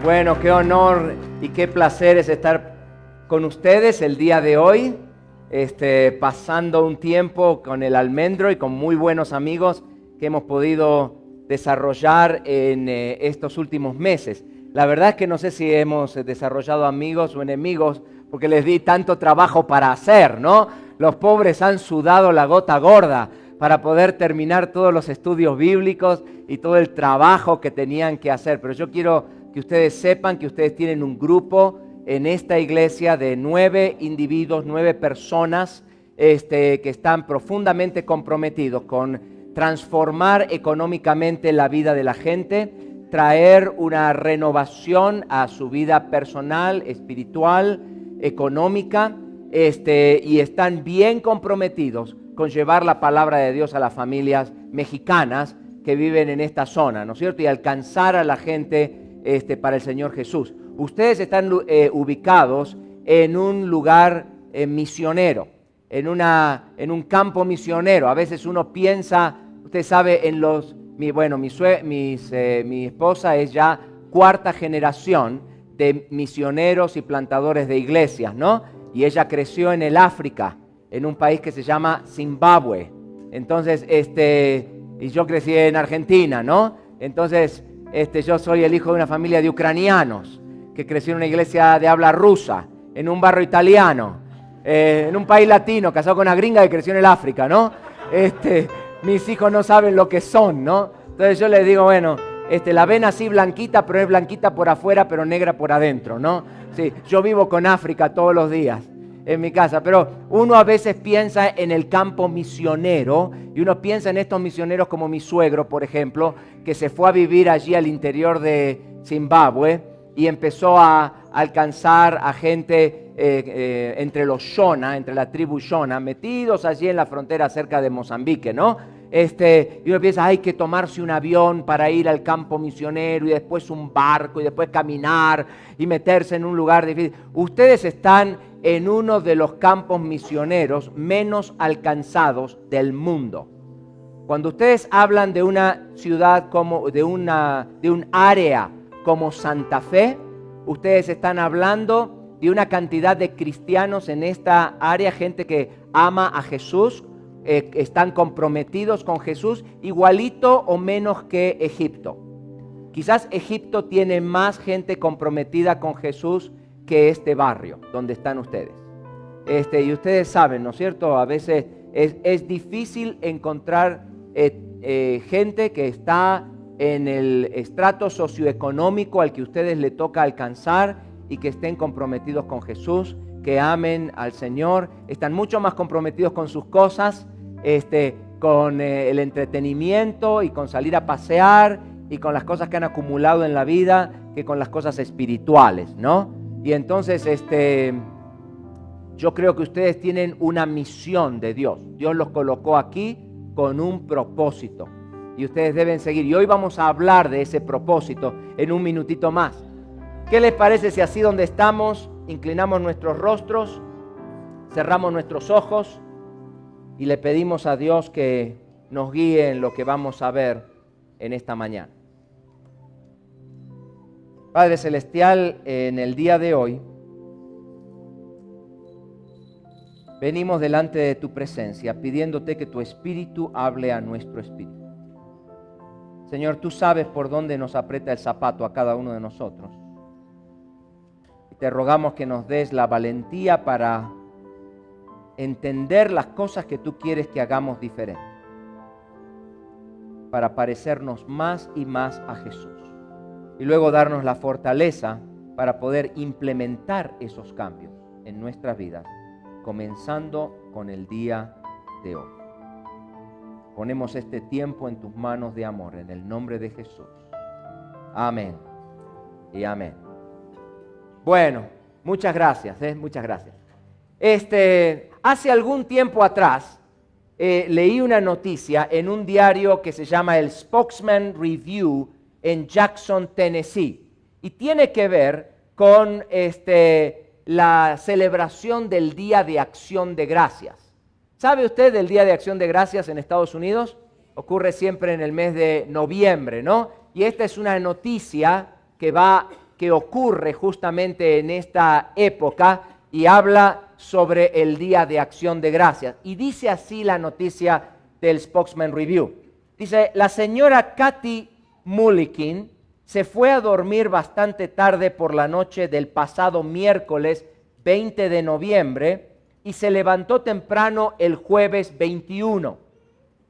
Bueno, qué honor y qué placer es estar con ustedes el día de hoy, pasando un tiempo con el Almendro y con muy buenos amigos que hemos podido desarrollar en estos últimos meses. La verdad es que no sé si hemos desarrollado amigos o enemigos, porque les di tanto trabajo para hacer, ¿no? Los pobres han sudado la gota gorda para poder terminar todos los estudios bíblicos y todo el trabajo que tenían que hacer. Pero yo quiero que ustedes sepan que ustedes tienen un grupo en esta iglesia de 9 individuos, 9 personas que están profundamente comprometidos con transformar económicamente la vida de la gente, traer una renovación a su vida personal, espiritual, económica, y están bien comprometidos con llevar la palabra de Dios a las familias mexicanas que viven en esta zona, ¿no es cierto? Y alcanzar a la gente para el Señor Jesús. Ustedes están ubicados en un lugar misionero, en un campo misionero. A veces uno piensa, usted sabe, mi esposa es ya cuarta generación de misioneros y plantadores de iglesias, ¿no? Y ella creció en el África, en un país que se llama Zimbabue. Entonces, y yo crecí en Argentina, ¿no? Entonces, yo soy el hijo de una familia de ucranianos que creció en una iglesia de habla rusa, en un barrio italiano, en un país latino, casado con una gringa que creció en el África, ¿no? Mis hijos no saben lo que son, ¿no? Entonces yo les digo, bueno, la ven así blanquita, pero es blanquita por afuera, pero negra por adentro, ¿no? Sí, yo vivo con África todos los días en mi casa, pero uno a veces piensa en el campo misionero y uno piensa en estos misioneros como mi suegro, por ejemplo, que se fue a vivir allí al interior de Zimbabue y empezó a alcanzar a gente entre los Shona, entre la tribu Shona, metidos allí en la frontera cerca de Mozambique, ¿no? Y uno piensa, hay que tomarse un avión para ir al campo misionero y después un barco y después caminar y meterse en un lugar difícil. Ustedes están en uno de los campos misioneros menos alcanzados del mundo. Cuando ustedes hablan de una ciudad como de un área como Santa Fe, ustedes están hablando de una cantidad de cristianos en esta área, gente que ama a Jesús, están comprometidos con Jesús, igualito o menos que Egipto. Quizás Egipto tiene más gente comprometida con Jesús que este barrio donde están ustedes. Y ustedes saben, ¿no es cierto? A veces es difícil encontrar gente que está en el estrato socioeconómico al que a ustedes le toca alcanzar y que estén comprometidos con Jesús, que amen al Señor, están mucho más comprometidos con sus cosas, con el entretenimiento y con salir a pasear y con las cosas que han acumulado en la vida que con las cosas espirituales, ¿no? Y entonces, yo creo que ustedes tienen una misión de Dios. Dios los colocó aquí con un propósito y ustedes deben seguir. Y hoy vamos a hablar de ese propósito en un minutito más. ¿Qué les parece si así donde estamos inclinamos nuestros rostros, cerramos nuestros ojos y le pedimos a Dios que nos guíe en lo que vamos a ver en esta mañana? Padre Celestial, en el día de hoy venimos delante de tu presencia pidiéndote que tu Espíritu hable a nuestro espíritu. Señor, tú sabes por dónde nos aprieta el zapato a cada uno de nosotros. Y te rogamos que nos des la valentía para entender las cosas que tú quieres que hagamos diferente, para parecernos más y más a Jesús. Y luego darnos la fortaleza para poder implementar esos cambios en nuestras vidas, comenzando con el día de hoy. Ponemos este tiempo en tus manos de amor, en el nombre de Jesús. Amén y amén. Bueno, muchas gracias, muchas gracias. Hace algún tiempo atrás leí una noticia en un diario que se llama el Spokesman Review en Jackson, Tennessee, y tiene que ver con la celebración del Día de Acción de Gracias. ¿Sabe usted del Día de Acción de Gracias en Estados Unidos? Ocurre siempre en el mes de noviembre, ¿no? Y esta es una noticia que va que ocurre justamente en esta época y habla sobre el Día de Acción de Gracias. Y dice así la noticia del Spokesman Review. Dice, la señora Kathy Mullikin se fue a dormir bastante tarde por la noche del pasado miércoles 20 de noviembre y se levantó temprano el jueves 21.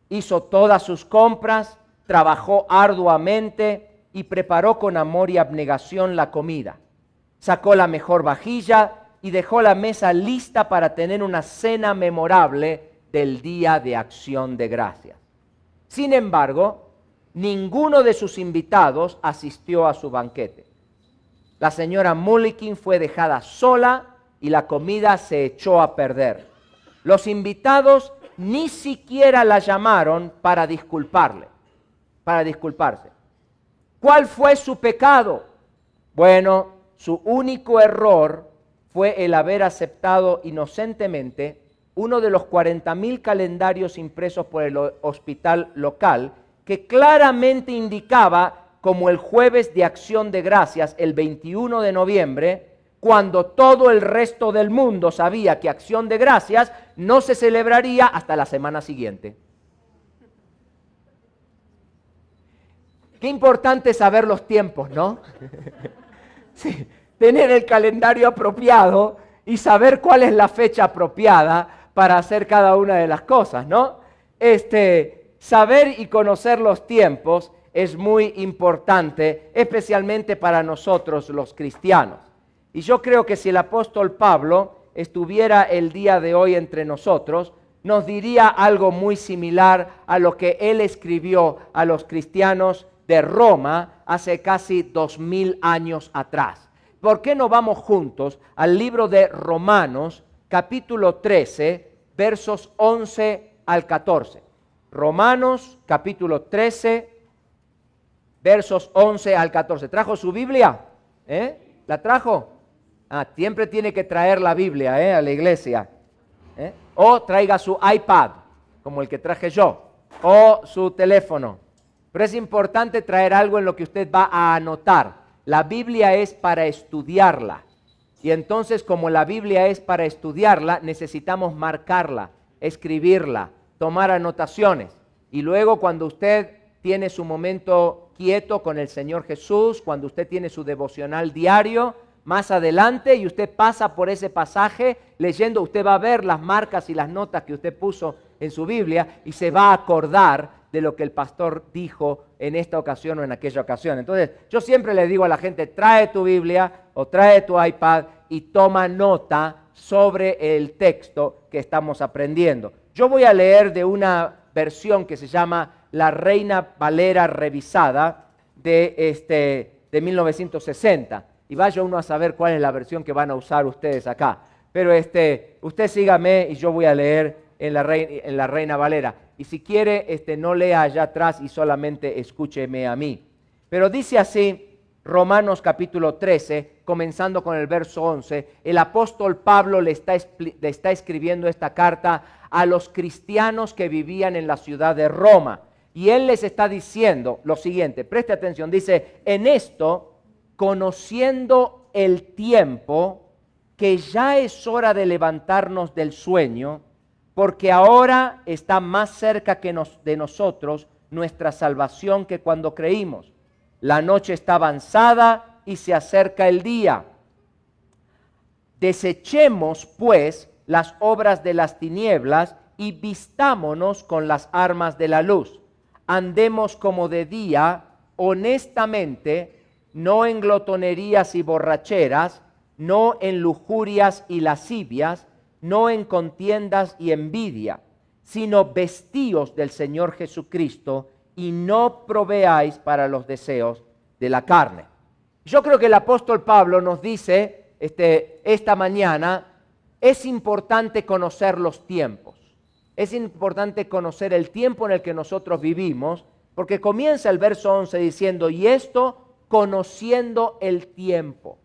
Hizo todas sus compras, trabajó arduamente y preparó con amor y abnegación la comida. Sacó la mejor vajilla y dejó la mesa lista para tener una cena memorable del Día de Acción de Gracias. Sin embargo, ninguno de sus invitados asistió a su banquete. La señora Mullikin fue dejada sola y la comida se echó a perder. Los invitados ni siquiera la llamaron para disculparse. ¿Cuál fue su pecado? Bueno, su único error fue el haber aceptado inocentemente uno de los 40,000 calendarios impresos por el hospital local que claramente indicaba como el jueves de Acción de Gracias, el 21 de noviembre, cuando todo el resto del mundo sabía que Acción de Gracias no se celebraría hasta la semana siguiente. Qué importante saber los tiempos, ¿no? Sí, tener el calendario apropiado y saber cuál es la fecha apropiada para hacer cada una de las cosas, ¿no? Saber y conocer los tiempos es muy importante, especialmente para nosotros los cristianos. Y yo creo que si el apóstol Pablo estuviera el día de hoy entre nosotros, nos diría algo muy similar a lo que él escribió a los cristianos de Roma hace casi 2000 años atrás. ¿Por qué no vamos juntos al libro de Romanos, capítulo 13, versos 11 al 14? Romanos, capítulo 13, versos 11 al 14. ¿Trajo su Biblia? ¿La trajo? Siempre tiene que traer la Biblia a la iglesia. O traiga su iPad, como el que traje yo, o su teléfono. Pero es importante traer algo en lo que usted va a anotar. La Biblia es para estudiarla. Y entonces, como la Biblia es para estudiarla, necesitamos marcarla, escribirla, tomar anotaciones. Y luego, cuando usted tiene su momento quieto con el Señor Jesús, cuando usted tiene su devocional diario, más adelante, y usted pasa por ese pasaje leyendo, usted va a ver las marcas y las notas que usted puso en su Biblia y se va a acordar de lo que el pastor dijo en esta ocasión o en aquella ocasión. Entonces, yo siempre le digo a la gente, trae tu Biblia o trae tu iPad y toma nota sobre el texto que estamos aprendiendo. Yo voy a leer de una versión que se llama La Reina Valera Revisada de 1960. Y vaya uno a saber cuál es la versión que van a usar ustedes acá. Pero usted sígame y yo voy a leer en la Reina Valera. Y si quiere, no lea allá atrás y solamente escúcheme a mí. Pero dice así, Romanos capítulo 13, comenzando con el verso 11, el apóstol Pablo le está escribiendo esta carta a los cristianos que vivían en la ciudad de Roma. Y él les está diciendo lo siguiente, preste atención, dice, en esto, conociendo el tiempo, que ya es hora de levantarnos del sueño, porque ahora está más cerca de nosotros nuestra salvación que cuando creímos. La noche está avanzada y se acerca el día. Desechemos, pues, las obras de las tinieblas y vistámonos con las armas de la luz. Andemos como de día, honestamente, no en glotonerías y borracheras, no en lujurias y lascivias, no en contiendas y envidia, sino vestíos del Señor Jesucristo y no proveáis para los deseos de la carne. Yo creo que el apóstol Pablo nos dice esta mañana, es importante conocer los tiempos, es importante conocer el tiempo en el que nosotros vivimos, porque comienza el verso 11 diciendo, y esto conociendo el tiempo.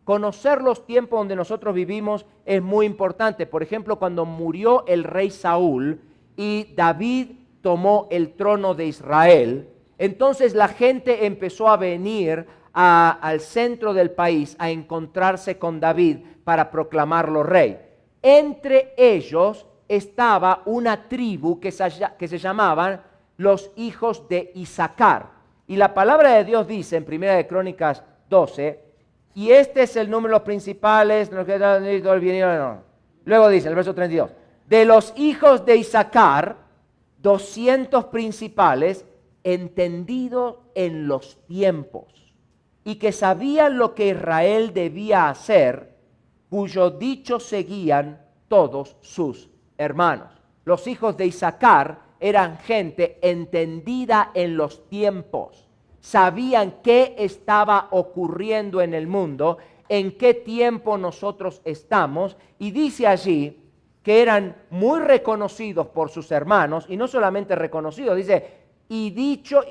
Conocer los tiempos donde nosotros vivimos es muy importante. Por ejemplo, cuando murió el rey Saúl y David tomó el trono de Israel, entonces la gente empezó a venir al centro del país a encontrarse con David para proclamarlo rey. Entre ellos estaba una tribu que se llamaban los hijos de Isaacar. Y la palabra de Dios dice en 1 de Crónicas 12, y este es el número de los principales, luego dice, el verso 32, de los hijos de Isaacar, 200 principales, entendidos en los tiempos, y que sabían lo que Israel debía hacer, cuyo dicho seguían todos sus hermanos. Los hijos de Isaacar eran gente entendida en los tiempos, sabían qué estaba ocurriendo en el mundo, en qué tiempo nosotros estamos, y dice allí que eran muy reconocidos por sus hermanos, y no solamente reconocidos, dice,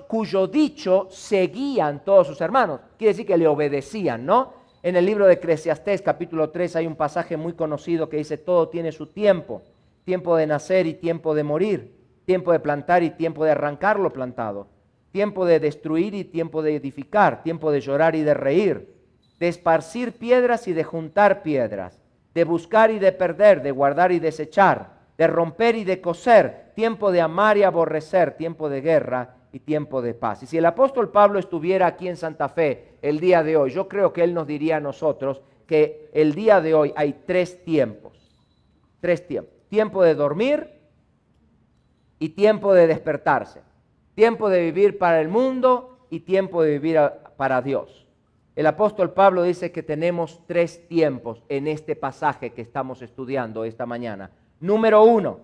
cuyo dicho seguían todos sus hermanos. Quiere decir que le obedecían, ¿no? En el libro de Eclesiastés, capítulo 3, hay un pasaje muy conocido que dice, todo tiene su tiempo, tiempo de nacer y tiempo de morir, tiempo de plantar y tiempo de arrancar lo plantado, tiempo de destruir y tiempo de edificar, tiempo de llorar y de reír, de esparcir piedras y de juntar piedras, de buscar y de perder, de guardar y desechar, de romper y de coser, tiempo de amar y aborrecer, tiempo de guerra y tiempo de paz. Y si el apóstol Pablo estuviera aquí en Santa Fe el día de hoy, yo creo que él nos diría a nosotros que el día de hoy hay tres tiempos. Tiempo de dormir y tiempo de despertarse. Tiempo de vivir para el mundo y tiempo de vivir para Dios. El apóstol Pablo dice que tenemos tres tiempos en este pasaje que estamos estudiando esta mañana. Número 1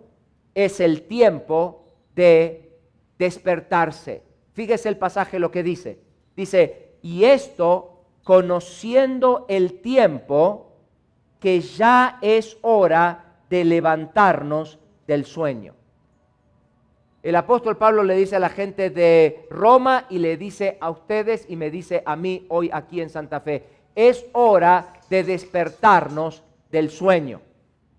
es el tiempo de despertarse. Fíjese el pasaje lo que dice. Dice, y esto conociendo el tiempo que ya es hora de levantarnos del sueño. El apóstol Pablo le dice a la gente de Roma y le dice a ustedes y me dice a mí hoy aquí en Santa Fe, es hora de despertarnos del sueño.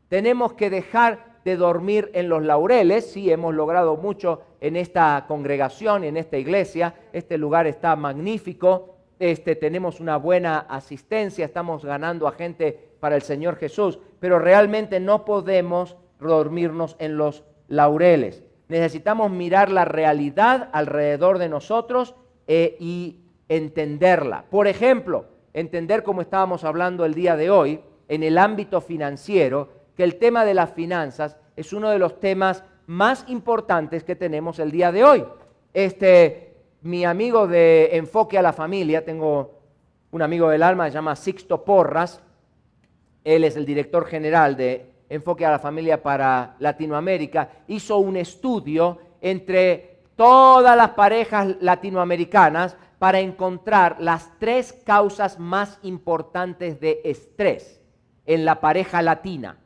Tenemos que dejar de dormir en los laureles. Sí, hemos logrado mucho en esta congregación, en esta iglesia. Este lugar está magnífico. Tenemos una buena asistencia, estamos ganando a gente para el Señor Jesús, pero realmente no podemos dormirnos en los laureles. Necesitamos mirar la realidad alrededor de nosotros y entenderla. Por ejemplo, entender, como estábamos hablando el día de hoy, en el ámbito financiero, que el tema de las finanzas es uno de los temas más importantes que tenemos el día de hoy. Mi amigo de Enfoque a la Familia, tengo un amigo del alma, se llama Sixto Porras, él es el director general de Enfoque a la Familia para Latinoamérica, hizo un estudio entre todas las parejas latinoamericanas para encontrar las tres causas más importantes de estrés en la pareja latina.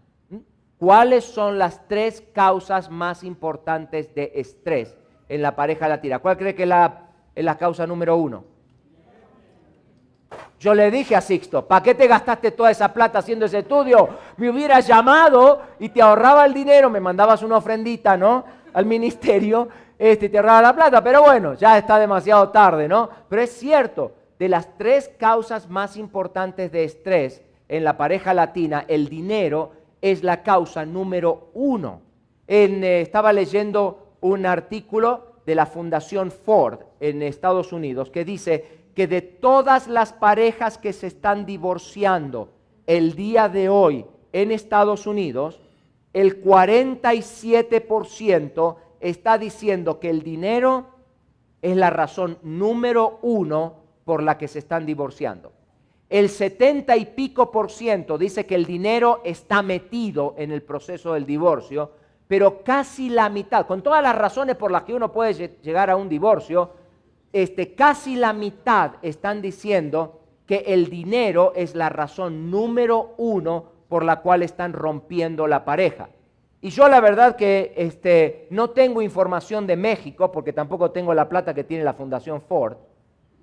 ¿Cuáles son las tres causas más importantes de estrés en la pareja latina? ¿Cuál cree que es la causa número 1? Yo le dije a Sixto, ¿para qué te gastaste toda esa plata haciendo ese estudio? Me hubieras llamado y te ahorraba el dinero, me mandabas una ofrendita, ¿no? Al ministerio, te ahorraba la plata, pero bueno, ya está demasiado tarde, ¿no? Pero es cierto, de las tres causas más importantes de estrés en la pareja latina, el dinero es la causa número 1. Estaba leyendo un artículo de la Fundación Ford en Estados Unidos que dice que de todas las parejas que se están divorciando el día de hoy en Estados Unidos, el 47% está diciendo que el dinero es la razón número 1 por la que se están divorciando. El 70 y pico % dice que el dinero está metido en el proceso del divorcio, pero casi la mitad, con todas las razones por las que uno puede llegar a un divorcio, casi la mitad están diciendo que el dinero es la razón número 1 por la cual están rompiendo la pareja. Y yo la verdad que no tengo información de México, porque tampoco tengo la plata que tiene la Fundación Ford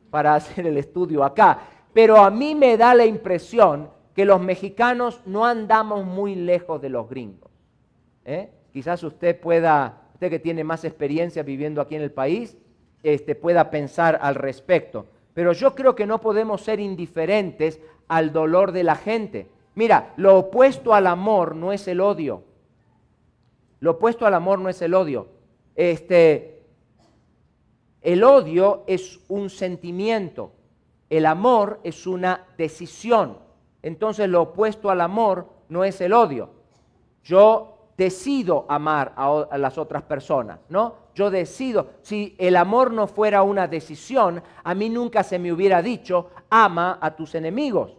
para hacer el estudio acá, pero a mí me da la impresión que los mexicanos no andamos muy lejos de los gringos. Quizás usted que tiene más experiencia viviendo aquí en el país, pueda pensar al respecto. pero yo creo que no podemos ser indiferentes al dolor de la gente. Mira, lo opuesto al amor no es el odio. Lo opuesto al amor no es el odio. El odio es un sentimiento. El amor es una decisión. Entonces lo opuesto al amor no es el odio. Yo decido amar a las otras personas, ¿no? Yo decido. Si el amor no fuera una decisión, a mí nunca se me hubiera dicho, ama a tus enemigos.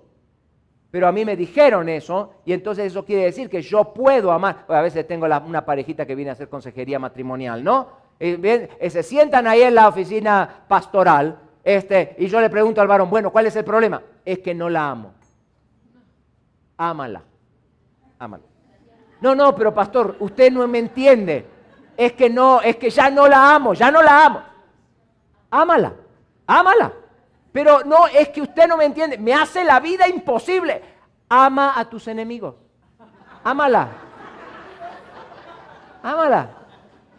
Pero a mí me dijeron eso, y entonces eso quiere decir que yo puedo amar. A veces tengo una parejita que viene a hacer consejería matrimonial, ¿no? Se sientan ahí en la oficina pastoral, y yo le pregunto al varón, bueno, ¿cuál es el problema? Es que no la amo. Ámala. Ámala. No, pero pastor, usted no me entiende. Es que ya no la amo, ya no la amo. Ámala, ámala. Pero no, es que usted no me entiende, me hace la vida imposible. Ama a tus enemigos. Ámala. Ámala.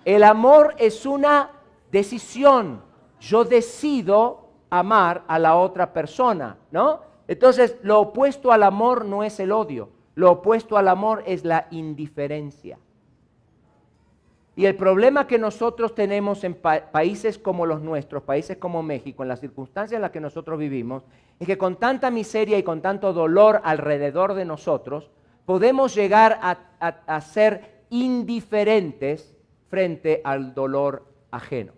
El amor es una decisión. Yo decido amar a la otra persona, ¿no? Entonces, lo opuesto al amor no es el odio. Lo opuesto al amor es la indiferencia. Y el problema que nosotros tenemos en países como los nuestros, países como México, en las circunstancias en las que nosotros vivimos, es que con tanta miseria y con tanto dolor alrededor de nosotros, podemos llegar a ser indiferentes frente al dolor ajeno.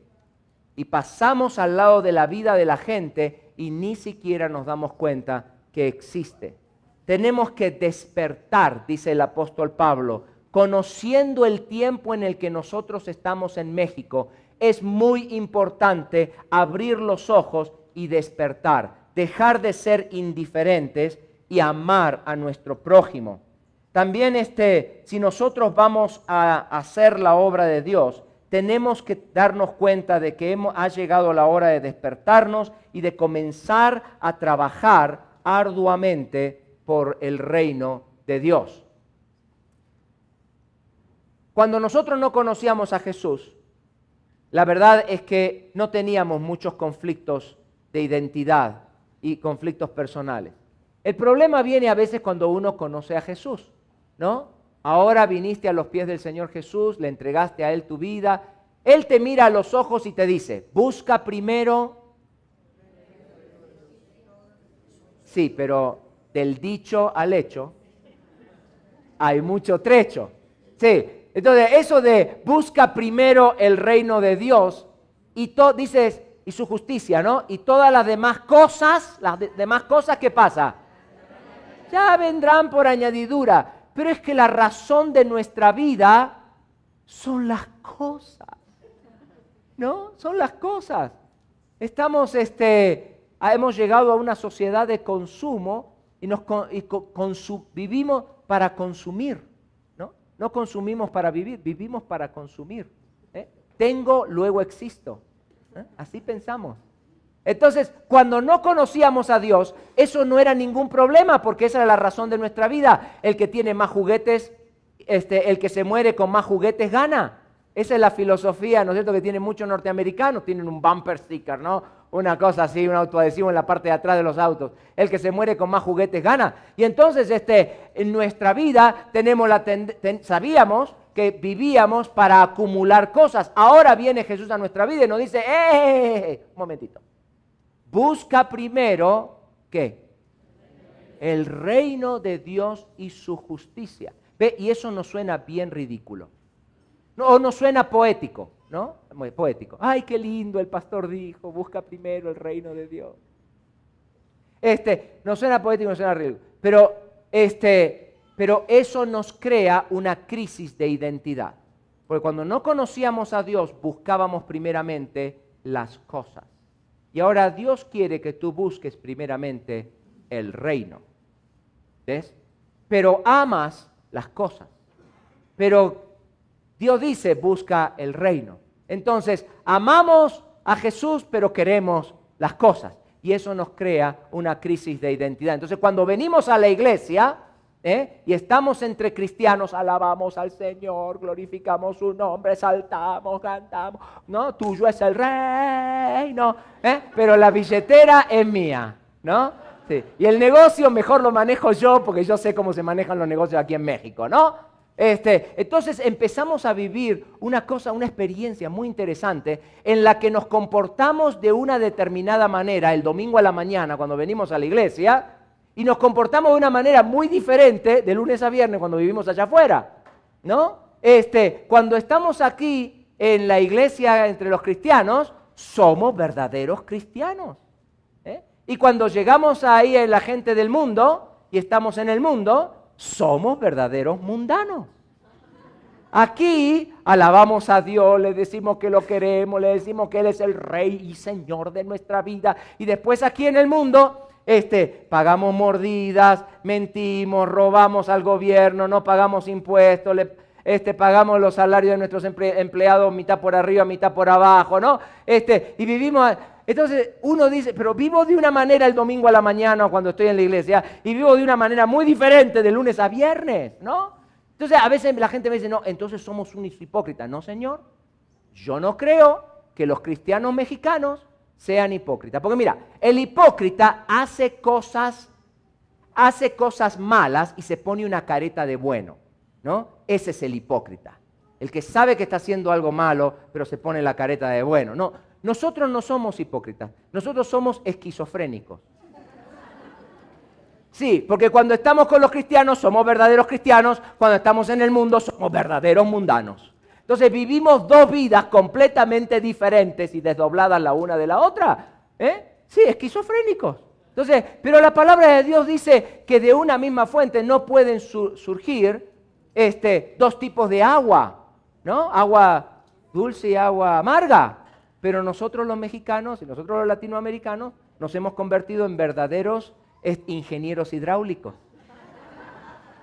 Y pasamos al lado de la vida de la gente y ni siquiera nos damos cuenta que existe. Tenemos que despertar, dice el apóstol Pablo, conociendo el tiempo en el que nosotros estamos en México. Es muy importante abrir los ojos y despertar, dejar de ser indiferentes y amar a nuestro prójimo. También si nosotros vamos a hacer la obra de Dios, tenemos que darnos cuenta de que ha llegado la hora de despertarnos y de comenzar a trabajar arduamente por el reino de Dios. Cuando nosotros no conocíamos a Jesús, la verdad es que no teníamos muchos conflictos de identidad y conflictos personales. El problema viene a veces cuando uno conoce a Jesús, ¿no? Ahora viniste a los pies del Señor Jesús, le entregaste a Él tu vida. Él te mira a los ojos y te dice, busca primero. Sí, pero del dicho al hecho hay mucho trecho. Sí. Entonces, eso de busca primero el reino de Dios y dices, y su justicia, ¿no? Y todas las demás cosas, ¿qué pasa? Ya vendrán por añadidura. Pero es que la razón de nuestra vida son las cosas, ¿no? Son las cosas. Hemos llegado a una sociedad de consumo y vivimos para consumir. No consumimos para vivir, vivimos para consumir. Tengo, luego existo. Así pensamos. Entonces, cuando no conocíamos a Dios, eso no era ningún problema, porque esa era la razón de nuestra vida. El que tiene más juguetes, el que se muere con más juguetes gana. Esa es la filosofía, ¿no es cierto?, que tienen muchos norteamericanos, tienen un bumper sticker, ¿no? Una cosa así, un autoadhesivo en la parte de atrás de los autos. El que se muere con más juguetes gana. Y entonces en nuestra vida sabíamos que vivíamos para acumular cosas. Ahora viene Jesús a nuestra vida y nos dice, un momentito. Busca primero, ¿qué? El reino de Dios y su justicia. ¿Ve? Y eso nos suena bien ridículo. O nos suena poético, ¿no? Muy poético. Ay, qué lindo, el pastor dijo, busca primero el reino de Dios. Nos suena poético, nos suena ridículo. Pero eso nos crea una crisis de identidad. Porque cuando no conocíamos a Dios, buscábamos primeramente las cosas. Y ahora Dios quiere que tú busques primeramente el reino. ¿Ves? Pero amas las cosas. Pero Dios dice, busca el reino. Entonces, amamos a Jesús, pero queremos las cosas. Y eso nos crea una crisis de identidad. Entonces, cuando venimos a la iglesia, Y estamos entre cristianos, alabamos al Señor, glorificamos su nombre, saltamos, cantamos, ¿no? Tuyo es el reino, pero la billetera es mía, ¿no? Sí. Y el negocio mejor lo manejo yo, porque yo sé cómo se manejan los negocios aquí en México, ¿no? Entonces empezamos a vivir una experiencia muy interesante en la que nos comportamos de una determinada manera el domingo a la mañana cuando venimos a la iglesia, y nos comportamos de una manera muy diferente de lunes a viernes cuando vivimos allá afuera, ¿no? Cuando estamos aquí en la iglesia entre los cristianos, somos verdaderos cristianos. Y cuando llegamos ahí en la gente del mundo y estamos en el mundo, somos verdaderos mundanos. Aquí alabamos a Dios, le decimos que lo queremos, le decimos que Él es el Rey y Señor de nuestra vida. Y después aquí en el mundo, pagamos mordidas, mentimos, robamos al gobierno, no pagamos impuestos, pagamos los salarios de nuestros empleados mitad por arriba, mitad por abajo, ¿no? Y vivimos. Entonces uno dice, pero vivo de una manera el domingo a la mañana cuando estoy en la iglesia y vivo de una manera muy diferente de lunes a viernes, ¿no? Entonces a veces la gente me dice, no, entonces somos unos hipócritas. No, señor, yo no creo que los cristianos mexicanos sean hipócritas. Porque mira, el hipócrita hace cosas malas y se pone una careta de bueno, ¿no? Ese es el hipócrita. El que sabe que está haciendo algo malo, pero se pone la careta de bueno. No, nosotros no somos hipócritas, nosotros somos esquizofrénicos. Sí, porque cuando estamos con los cristianos somos verdaderos cristianos, cuando estamos en el mundo somos verdaderos mundanos. Entonces vivimos dos vidas completamente diferentes y desdobladas la una de la otra. Sí, esquizofrénicos. Entonces, pero la palabra de Dios dice que de una misma fuente no pueden surgir dos tipos de agua, ¿no? Agua dulce y agua amarga. Pero nosotros los mexicanos y nosotros los latinoamericanos nos hemos convertido en verdaderos ingenieros hidráulicos.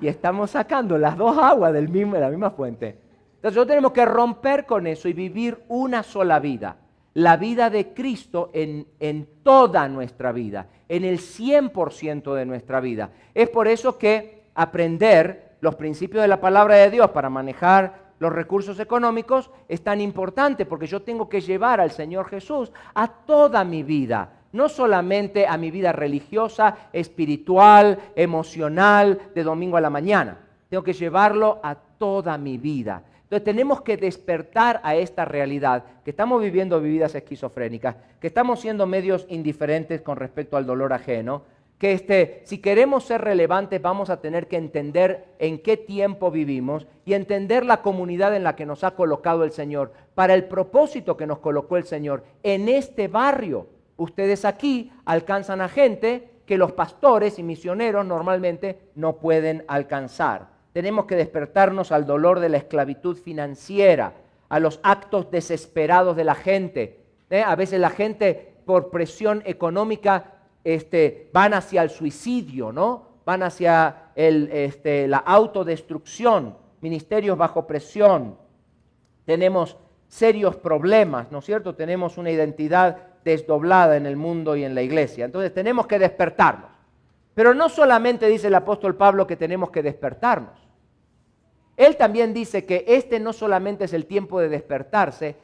Y estamos sacando las dos aguas de la misma fuente. Entonces nosotros tenemos que romper con eso y vivir una sola vida. La vida de Cristo en toda nuestra vida, en el 100% de nuestra vida. Es por eso que aprender los principios de la palabra de Dios para manejar los recursos económicos es tan importante, porque yo tengo que llevar al Señor Jesús a toda mi vida. No solamente a mi vida religiosa, espiritual, emocional, de domingo a la mañana. Tengo que llevarlo a toda mi vida. Entonces tenemos que despertar a esta realidad, que estamos viviendo vidas esquizofrénicas, que estamos siendo medios indiferentes con respecto al dolor ajeno, que si queremos ser relevantes vamos a tener que entender en qué tiempo vivimos y entender la comunidad en la que nos ha colocado el Señor, para el propósito que nos colocó el Señor en este barrio. Ustedes aquí alcanzan a gente que los pastores y misioneros normalmente no pueden alcanzar. Tenemos que despertarnos al dolor de la esclavitud financiera, a los actos desesperados de la gente. A veces la gente por presión económica van hacia el suicidio, ¿no? Van hacia la autodestrucción, ministerios bajo presión. Tenemos serios problemas, ¿no es cierto? Tenemos una identidad desdoblada en el mundo y en la iglesia. Entonces tenemos que despertarnos. Pero no solamente dice el apóstol Pablo que tenemos que despertarnos. Él también dice que no solamente es el tiempo de despertarse,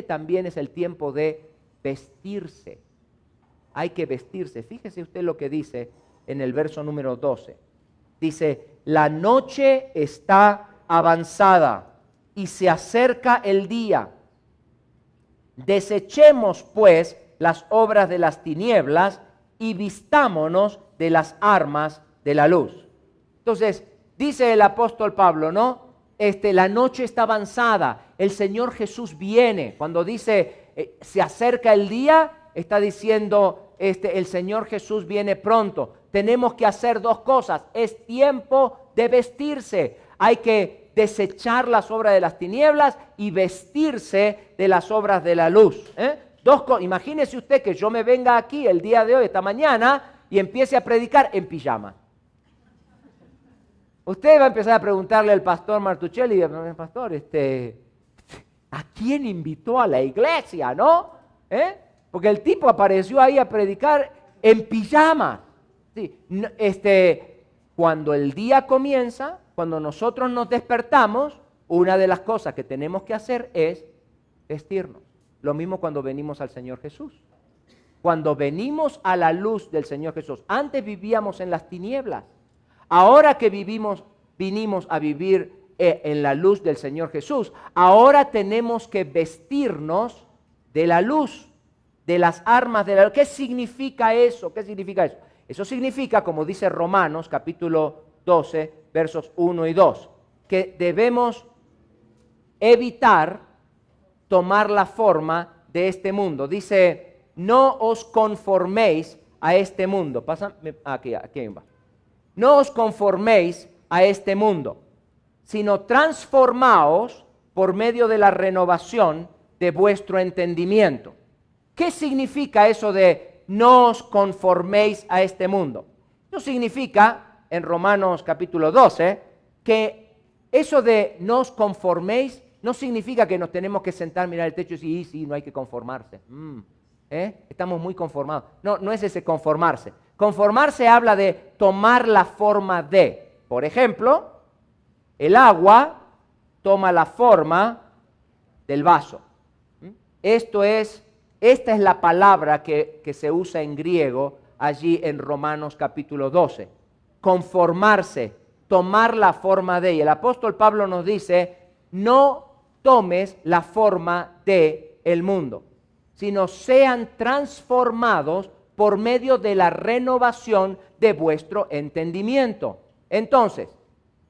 también es el tiempo de vestirse. Hay que vestirse. Fíjese usted lo que dice en el verso número 12. Dice, la noche está avanzada y se acerca el día. Desechemos pues las obras de las tinieblas y vistámonos de las armas de la luz. Entonces, dice el apóstol Pablo, ¿no? La noche está avanzada, el Señor Jesús viene. Cuando dice se acerca el día, está diciendo el Señor Jesús viene pronto. Tenemos que hacer dos cosas. Es tiempo de vestirse. Hay que desechar las obras de las tinieblas y vestirse de las obras de la luz. Imagínese usted que yo me venga aquí el día de hoy, esta mañana, y empiece a predicar en pijama. Usted va a empezar a preguntarle al pastor Martuchelli, pastor, ¿a quién invitó a la iglesia, no? Porque el tipo apareció ahí a predicar en pijama. Sí, cuando el día comienza, cuando nosotros nos despertamos, una de las cosas que tenemos que hacer es vestirnos. Lo mismo cuando venimos al Señor Jesús. Cuando venimos a la luz del Señor Jesús. Antes vivíamos en las tinieblas. Ahora que vinimos a vivir en la luz del Señor Jesús, ahora tenemos que vestirnos de la luz, de las armas de la luz. ¿Qué significa eso? ¿Qué significa eso? Eso significa, como dice Romanos capítulo 12, versos 1 y 2, que debemos evitar tomar la forma de este mundo. Dice, no os conforméis a este mundo. Pásame, aquí va. No os conforméis a este mundo, sino transformaos por medio de la renovación de vuestro entendimiento. ¿Qué significa eso de no os conforméis a este mundo? Eso significa, en Romanos capítulo 12, que eso de no os conforméis no significa que nos tenemos que sentar, mirar el techo y decir, sí, no hay que conformarse. Estamos muy conformados. No, no es ese conformarse. Conformarse habla de tomar la forma de. Por ejemplo, el agua toma la forma del vaso. Esta es la palabra que se usa en griego allí en Romanos capítulo 12. Conformarse, tomar la forma de. Y el apóstol Pablo nos dice, no tomes la forma de el mundo, sino sean transformados por medio de la renovación de vuestro entendimiento. Entonces,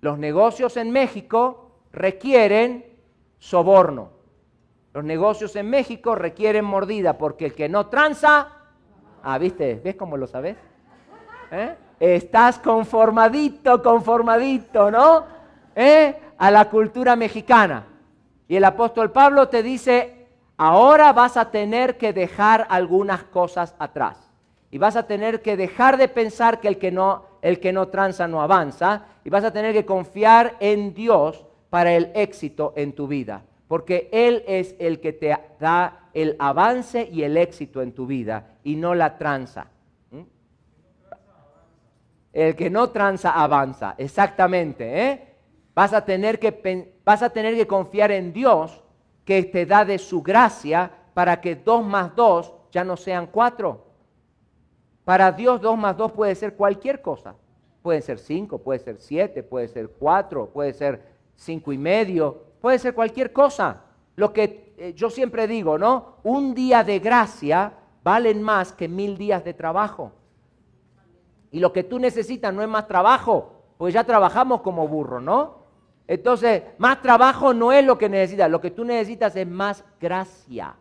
los negocios en México requieren soborno. Los negocios en México requieren mordida, porque el que no tranza, ¿viste? ¿Ves cómo lo sabes? Estás conformadito, ¿no? A la cultura mexicana. Y el apóstol Pablo te dice, ahora vas a tener que dejar algunas cosas atrás. Y vas a tener que dejar de pensar que el que no tranza no avanza. Y vas a tener que confiar en Dios para el éxito en tu vida. Porque Él es el que te da el avance y el éxito en tu vida, y no la tranza. El que no tranza avanza, exactamente. Vas a tener que confiar en Dios, que te da de su gracia, para que 2 más 2 ya no sean 4. Para Dios 2 más 2 puede ser cualquier cosa. Puede ser 5, puede ser 7, puede ser 4, puede ser 5 y medio, puede ser cualquier cosa. Lo que yo siempre digo, ¿no? Un día de gracia valen más que 1000 días de trabajo. Y lo que tú necesitas no es más trabajo, pues ya trabajamos como burro, ¿no? Entonces, más trabajo no es lo que necesitas. Lo que tú necesitas es más gracia.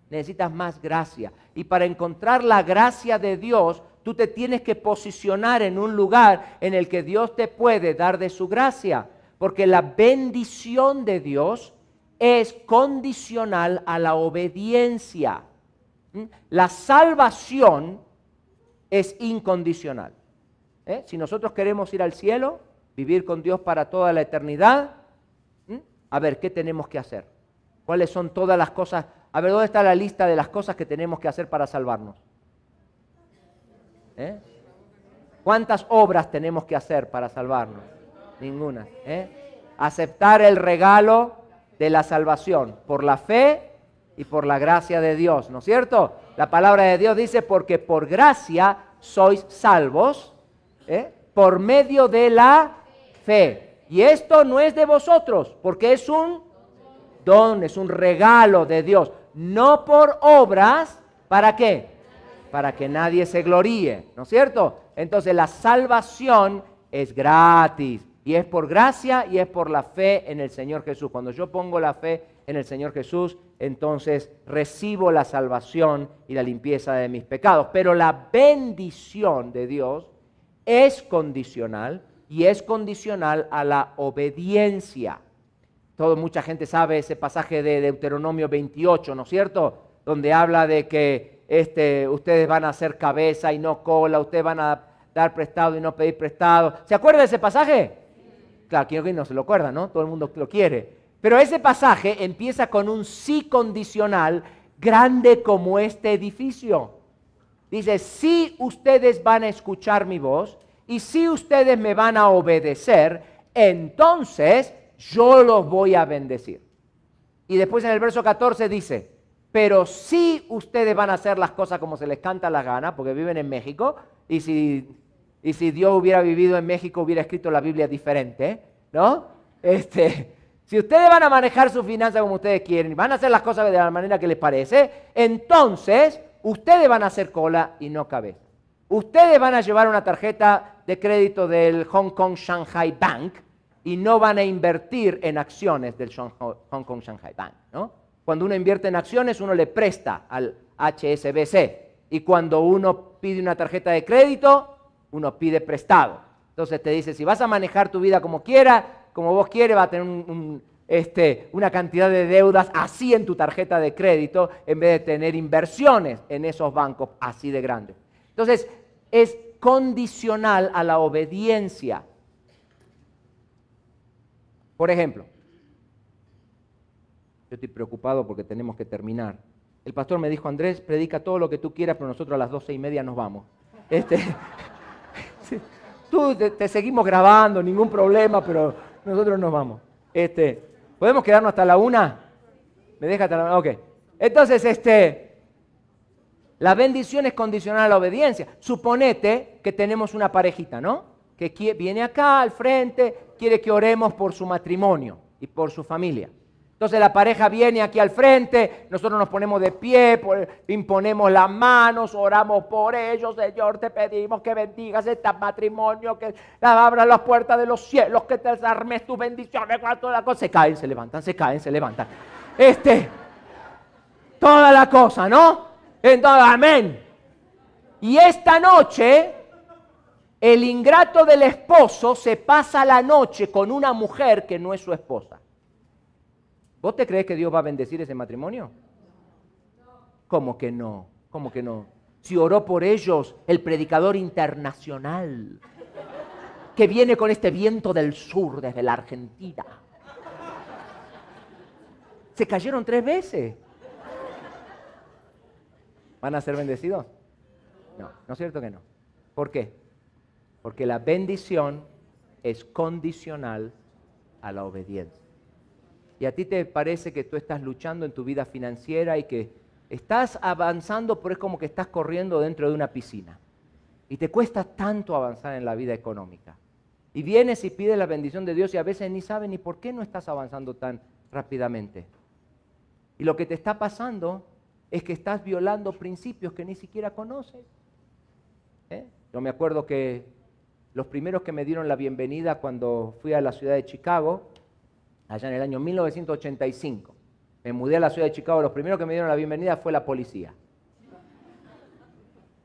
Necesitas más gracia. Y para encontrar la gracia de Dios, tú te tienes que posicionar en un lugar en el que Dios te puede dar de su gracia. Porque la bendición de Dios es condicional a la obediencia. La salvación es incondicional. Si nosotros queremos ir al cielo, vivir con Dios para toda la eternidad, a ver, ¿qué tenemos que hacer? ¿Cuáles son todas las cosas? A ver, ¿dónde está la lista de las cosas que tenemos que hacer para salvarnos? ¿Cuántas obras tenemos que hacer para salvarnos? Ninguna. Aceptar el regalo de la salvación por la fe y por la gracia de Dios, ¿no es cierto? La palabra de Dios dice, porque por gracia sois salvos, por medio de la fe. Y esto no es de vosotros, porque es un don, es un regalo de Dios. No por obras, ¿para qué? Para que nadie se gloríe, ¿no es cierto? Entonces la salvación es gratis. Y es por gracia y es por la fe en el Señor Jesús. Cuando yo pongo la fe en el Señor Jesús, entonces recibo la salvación y la limpieza de mis pecados. Pero la bendición de Dios es condicional y es condicional a la obediencia. Mucha gente sabe ese pasaje de Deuteronomio 28, ¿no es cierto? Donde habla de que ustedes van a ser cabeza y no cola, ustedes van a dar prestado y no pedir prestado. ¿Se acuerda de ese pasaje? Claro, que no se lo acuerda, ¿no? Todo el mundo lo quiere. Pero ese pasaje empieza con un sí condicional grande como este edificio. Dice, si ustedes van a escuchar mi voz y si ustedes me van a obedecer, entonces yo los voy a bendecir. Y después en el verso 14 dice, pero si ustedes van a hacer las cosas como se les canta la gana, porque viven en México, y si Dios hubiera vivido en México, hubiera escrito la Biblia diferente, ¿no? Si ustedes van a manejar su finanzas como ustedes quieren, y van a hacer las cosas de la manera que les parece, entonces ustedes van a hacer cola y no cabeza. Ustedes van a llevar una tarjeta de crédito del Hong Kong Shanghai Bank y no van a invertir en acciones del Hong Kong Shanghai Bank, ¿no? Cuando uno invierte en acciones, uno le presta al HSBC. Y cuando uno pide una tarjeta de crédito, uno pide prestado. Entonces te dice, si vas a manejar tu vida como quieras, como vos quieres, va a tener una cantidad de deudas así en tu tarjeta de crédito, en vez de tener inversiones en esos bancos así de grandes. Entonces, es condicional a la obediencia. Por ejemplo, yo estoy preocupado porque tenemos que terminar. El pastor me dijo, Andrés, predica todo lo que tú quieras, pero nosotros a las 12:30 nos vamos. Tú te seguimos grabando, ningún problema, pero nosotros nos vamos. ¿Podemos quedarnos hasta la 1? ¿Me deja hasta la 1? Ok. Entonces, la bendición es condicional a la obediencia. Suponete que tenemos una parejita, ¿no? Que viene acá al frente, quiere que oremos por su matrimonio y por su familia. Entonces la pareja viene aquí al frente, nosotros nos ponemos de pie, imponemos las manos, oramos por ellos. Señor, te pedimos que bendigas este matrimonio, que abras las puertas de los cielos, que te armes tus bendiciones, toda la cosa. Se caen, se levantan, se caen, se levantan. Toda la cosa, ¿no? Entonces, amén. Y esta noche, el ingrato del esposo se pasa la noche con una mujer que no es su esposa. ¿Vos te crees que Dios va a bendecir ese matrimonio? ¿Cómo que no? ¿Cómo que no? Si oró por ellos el predicador internacional que viene con este viento del sur desde la Argentina. Se cayeron 3 veces. ¿Van a ser bendecidos? No, ¿no es cierto que no? ¿Por qué? Porque la bendición es condicional a la obediencia. Y a ti te parece que tú estás luchando en tu vida financiera y que estás avanzando, pero es como que estás corriendo dentro de una piscina. Y te cuesta tanto avanzar en la vida económica. Y vienes y pides la bendición de Dios y a veces ni sabes ni por qué no estás avanzando tan rápidamente. Y lo que te está pasando es que estás violando principios que ni siquiera conoces. Yo me acuerdo que los primeros que me dieron la bienvenida cuando fui a la ciudad de Chicago, allá en el año 1985. Me mudé a la ciudad de Chicago, los primeros que me dieron la bienvenida fue la policía.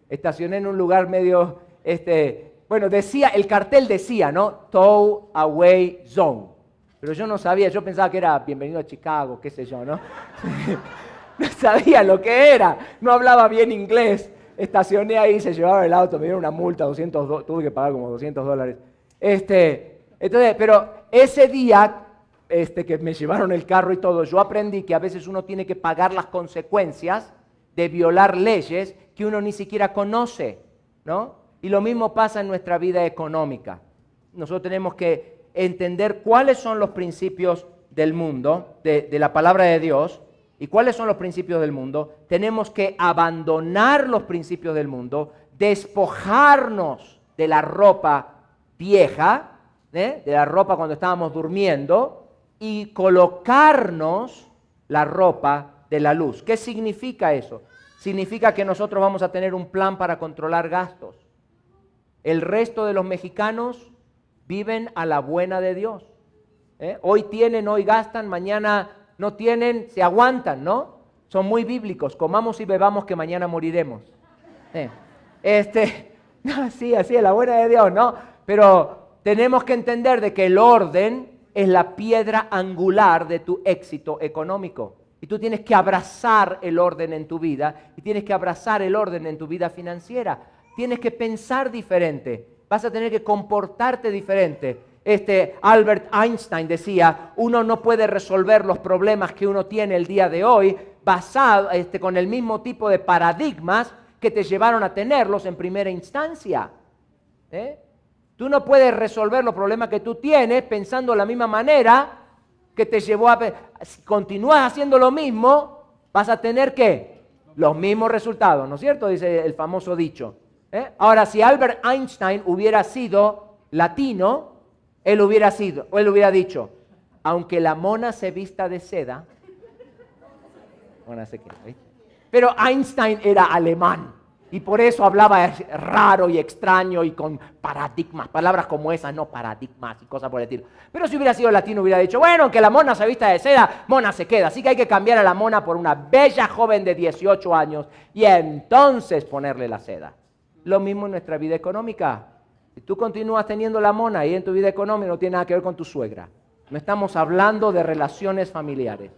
Estacioné en un lugar medio, decía, el cartel decía, ¿no? Tow Away Zone. Pero yo no sabía, yo pensaba que era bienvenido a Chicago, qué sé yo, ¿no? No sabía lo que era, no hablaba bien inglés. Estacioné ahí, se llevaba el auto, me dieron una multa, tuve que pagar como $200. Entonces, pero ese día que me llevaron el carro y todo, yo aprendí que a veces uno tiene que pagar las consecuencias de violar leyes que uno ni siquiera conoce, ¿no? Y lo mismo pasa en nuestra vida económica. Nosotros tenemos que entender cuáles son los principios del mundo, de la palabra de Dios, y cuáles son los principios del mundo. Tenemos que abandonar los principios del mundo, despojarnos de la ropa vieja, de la ropa cuando estábamos durmiendo, y colocarnos la ropa de la luz. ¿Qué significa eso? Significa que nosotros vamos a tener un plan para controlar gastos. El resto de los mexicanos viven a la buena de Dios. Hoy tienen, hoy gastan, mañana no tienen, se aguantan, ¿no? Son muy bíblicos, comamos y bebamos que mañana moriremos. Así es la buena de Dios, ¿no? Pero tenemos que entender de que el orden es la piedra angular de tu éxito económico. Y tú tienes que abrazar el orden en tu vida y tienes que abrazar el orden en tu vida financiera. Tienes que pensar diferente, vas a tener que comportarte diferente. Albert Einstein decía, uno no puede resolver los problemas que uno tiene el día de hoy basado con el mismo tipo de paradigmas que te llevaron a tenerlos en primera instancia. Tú no puedes resolver los problemas que tú tienes pensando de la misma manera que te llevó a... Si continúas haciendo lo mismo, vas a tener, ¿qué? Los mismos resultados, ¿no es cierto? Dice el famoso dicho. Ahora, si Albert Einstein hubiera sido latino, él hubiera dicho, aunque la mona se vista de seda, mona se queda, ¿viste? Pero Einstein era alemán y por eso hablaba raro y extraño y con paradigmas, palabras como esas, no paradigmas y cosas por el estilo. Pero si hubiera sido latino hubiera dicho, bueno, aunque la mona se vista de seda, mona se queda. Así que hay que cambiar a la mona por una bella joven de 18 años y entonces ponerle la seda. Lo mismo en nuestra vida económica. Si tú continúas teniendo la mona y en tu vida económica no tiene nada que ver con tu suegra. No estamos hablando de relaciones familiares.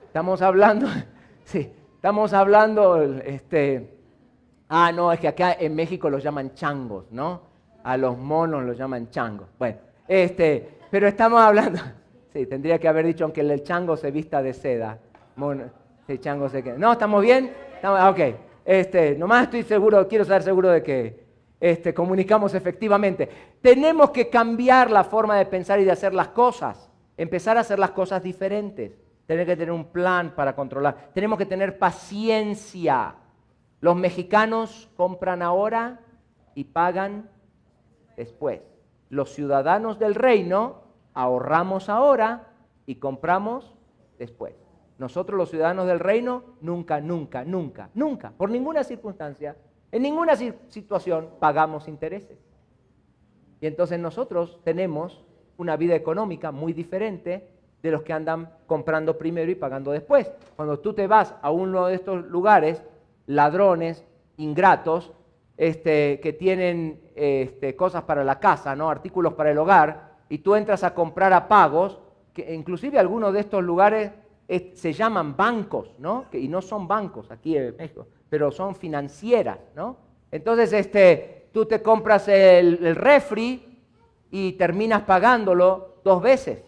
Estamos hablando, sí, estamos hablando, no, es que acá en México los llaman changos, ¿no? A los monos los llaman changos. Bueno, pero estamos hablando, sí, tendría que haber dicho, aunque el chango se vista de seda. El chango se queda. ¿No? ¿Estamos bien? Ok. Nomás quiero estar seguro de que comunicamos efectivamente. Tenemos que cambiar la forma de pensar y de hacer las cosas. Empezar a hacer las cosas diferentes. Tener que tener un plan para controlar. Tenemos que tener paciencia. Los mexicanos compran ahora y pagan después. Los ciudadanos del reino ahorramos ahora y compramos después. Nosotros los ciudadanos del reino nunca, por ninguna circunstancia, en ninguna situación pagamos intereses. Y entonces nosotros tenemos una vida económica muy diferente de los que andan comprando primero y pagando después. Cuando tú te vas a uno de estos lugares, ladrones, ingratos, que tienen cosas para la casa, ¿no? Artículos para el hogar, y tú entras a comprar a pagos, que inclusive algunos de estos lugares se llaman bancos, ¿no? Y no son bancos aquí en México, pero son financieras, ¿no? Entonces, tú te compras el refri y terminas pagándolo 2 veces,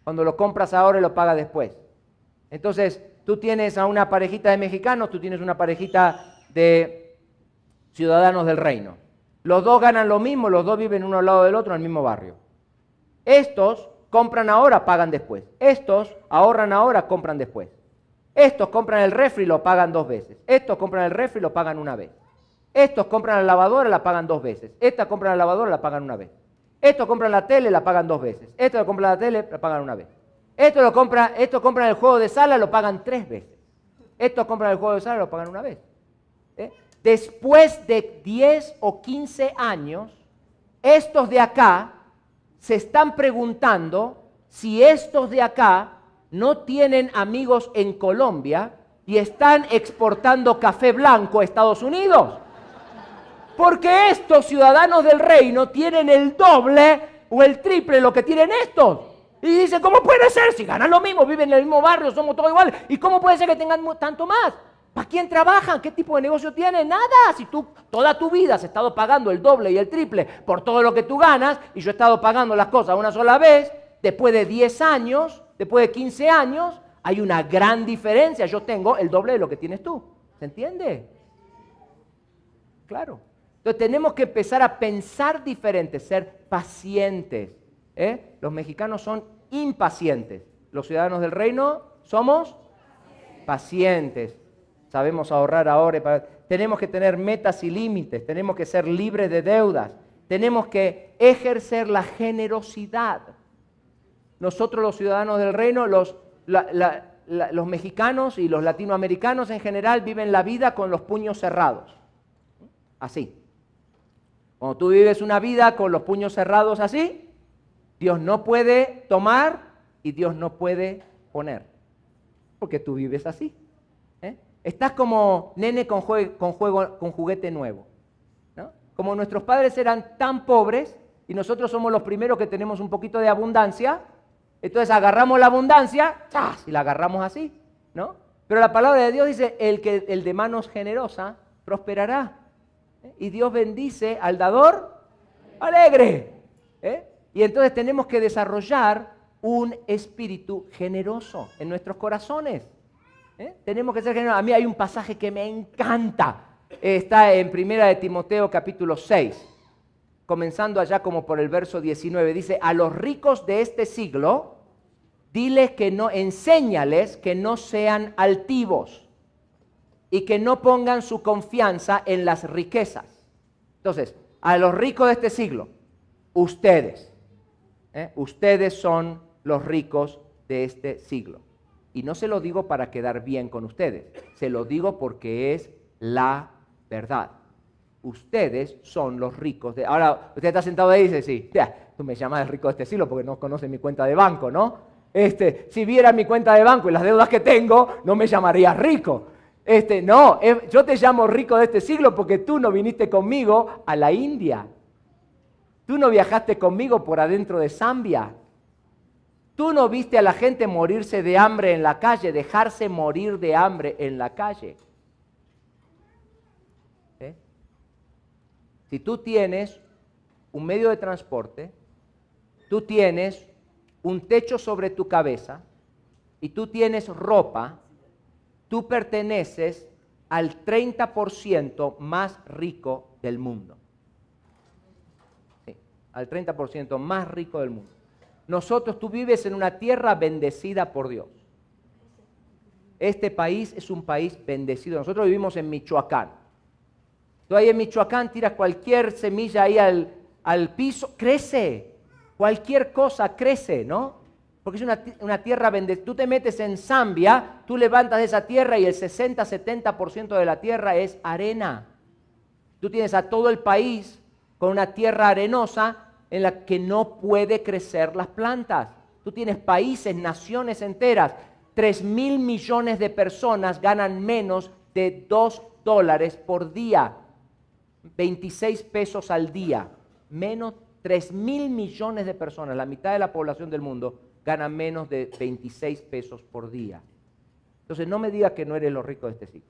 cuando lo compras ahora y lo pagas después. Entonces, tú tienes a una parejita de mexicanos, tú tienes una parejita de ciudadanos del reino. Los dos ganan lo mismo, los dos viven uno al lado del otro en el mismo barrio. Estos compran ahora, pagan después. Estos ahorran ahora, compran después. Estos compran el refri y lo pagan 2 veces. Estos compran el refri y lo pagan 1 vez. Estos compran la lavadora y la pagan 2 veces. Esta compran la lavadora y la pagan 1 vez. Estos compran la tele y la pagan 2 veces. Estos compran la tele y la pagan 1 vez. Estos compran el juego de sala y lo pagan 3 veces. Estos compran el juego de sala y lo pagan 1 vez. Después de 10 o 15 años, estos de acá se están preguntando si estos de acá no tienen amigos en Colombia y están exportando café blanco a Estados Unidos. Porque estos ciudadanos del reino tienen el doble o el triple de lo que tienen estos. Y dicen, ¿cómo puede ser? Si ganan lo mismo, viven en el mismo barrio, somos todos iguales. ¿Y cómo puede ser que tengan tanto más? ¿Para quién trabajan? ¿Qué tipo de negocio tienen? Nada. Si tú toda tu vida has estado pagando el doble y el triple por todo lo que tú ganas, y yo he estado pagando las cosas una sola vez, después de 10 años, después de 15 años, hay una gran diferencia. Yo tengo el doble de lo que tienes tú. ¿Se entiende? Claro. Entonces tenemos que empezar a pensar diferente, ser pacientes. Los mexicanos son impacientes. Los ciudadanos del reino somos pacientes. Sabemos ahorrar ahora. Tenemos que tener metas y límites. Tenemos que ser libres de deudas. Tenemos que ejercer la generosidad. Nosotros los ciudadanos del reino, los mexicanos y los latinoamericanos en general viven la vida con los puños cerrados. Así. Cuando tú vives una vida con los puños cerrados así, Dios no puede tomar y Dios no puede poner. Porque tú vives así. Estás como nene con juguete nuevo, ¿no? Como nuestros padres eran tan pobres y nosotros somos los primeros que tenemos un poquito de abundancia, entonces agarramos la abundancia y la agarramos así, ¿no? Pero la palabra de Dios dice, el de manos generosa prosperará. Y Dios bendice al dador alegre. Y entonces tenemos que desarrollar un espíritu generoso en nuestros corazones. Tenemos que ser generosos. A mí hay un pasaje que me encanta. Está en 1 de Timoteo capítulo 6. comenzando allá como por el verso 19, dice, a los ricos de este siglo, diles que no, enséñales que no sean altivos y que no pongan su confianza en las riquezas. Entonces, a los ricos de este siglo, ustedes son los ricos de este siglo. Y no se lo digo para quedar bien con ustedes, se lo digo porque es la verdad. Ustedes son los ricos de... Ahora, usted está sentado ahí y dice, sí, tú me llamas el rico de este siglo porque no conoces mi cuenta de banco, ¿no? Si viera mi cuenta de banco y las deudas que tengo, no me llamarías rico. No, yo te llamo rico de este siglo porque tú no viniste conmigo a la India. Tú no viajaste conmigo por adentro de Zambia. Tú no viste a la gente morirse de hambre en la calle, dejarse morir de hambre en la calle. Si tú tienes un medio de transporte, tú tienes un techo sobre tu cabeza y tú tienes ropa, tú perteneces al 30% más rico del mundo. Sí, al 30% más rico del mundo. Tú vives en una tierra bendecida por Dios. Este país es un país bendecido. Nosotros vivimos en Michoacán. Tú ahí en Michoacán tiras cualquier semilla ahí al piso, crece. Cualquier cosa crece, ¿no? Porque es una tierra bendecida. Tú te metes en Zambia, tú levantas esa tierra y el 60-70% de la tierra es arena. Tú tienes a todo el país con una tierra arenosa en la que no puede crecer las plantas. Tú tienes países, naciones enteras. 3,000 millones de personas ganan menos de $2 por día. 26 pesos al día. Menos 3,000 millones de personas, la mitad de la población del mundo, ganan menos de 26 pesos por día. Entonces no me digas que no eres los ricos de este siglo.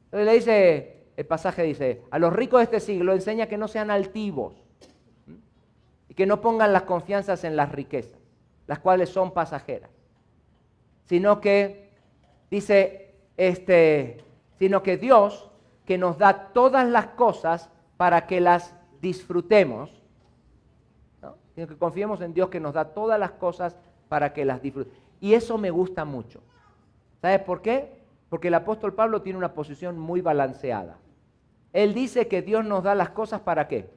Entonces le dice, el pasaje dice, a los ricos de este siglo enseña que no sean altivos y que no pongan las confianzas en las riquezas, las cuales son pasajeras, sino que, dice, sino que Dios, que nos da todas las cosas para que las disfrutemos, ¿no? Sino que confiemos en Dios que nos da todas las cosas para que las disfrutemos. Y eso me gusta mucho. ¿Sabes por qué? Porque el apóstol Pablo tiene una posición muy balanceada. Él dice que Dios nos da las cosas ¿para qué?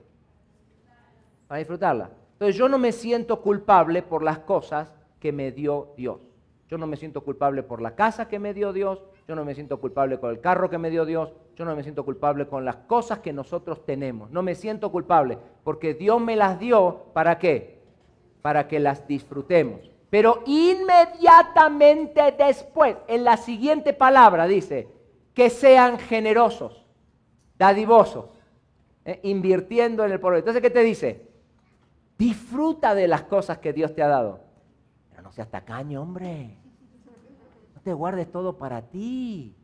Para disfrutarlas. Entonces yo no me siento culpable por las cosas que me dio Dios. Yo no me siento culpable por la casa que me dio Dios. Yo no me siento culpable con el carro que me dio Dios. Yo no me siento culpable con las cosas que nosotros tenemos. No me siento culpable porque Dios me las dio ¿para qué? Para que las disfrutemos. Pero inmediatamente después, en la siguiente palabra dice, que sean generosos, dadivosos, invirtiendo en el pueblo. Entonces, ¿qué te dice? Disfruta de las cosas que Dios te ha dado. Pero no seas tacaño, hombre. No te guardes todo para ti.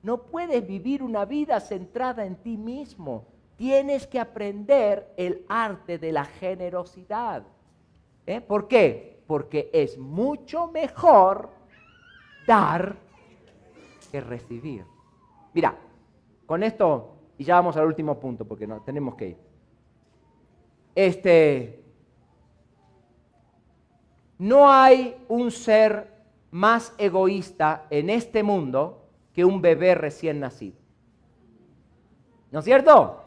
No puedes vivir una vida centrada en ti mismo. Tienes que aprender el arte de la generosidad. ¿Por qué? Porque es mucho mejor dar que recibir. Mira, con esto, y ya vamos al último punto, porque no, tenemos que ir. No hay un ser más egoísta en este mundo que un bebé recién nacido. ¿No es cierto?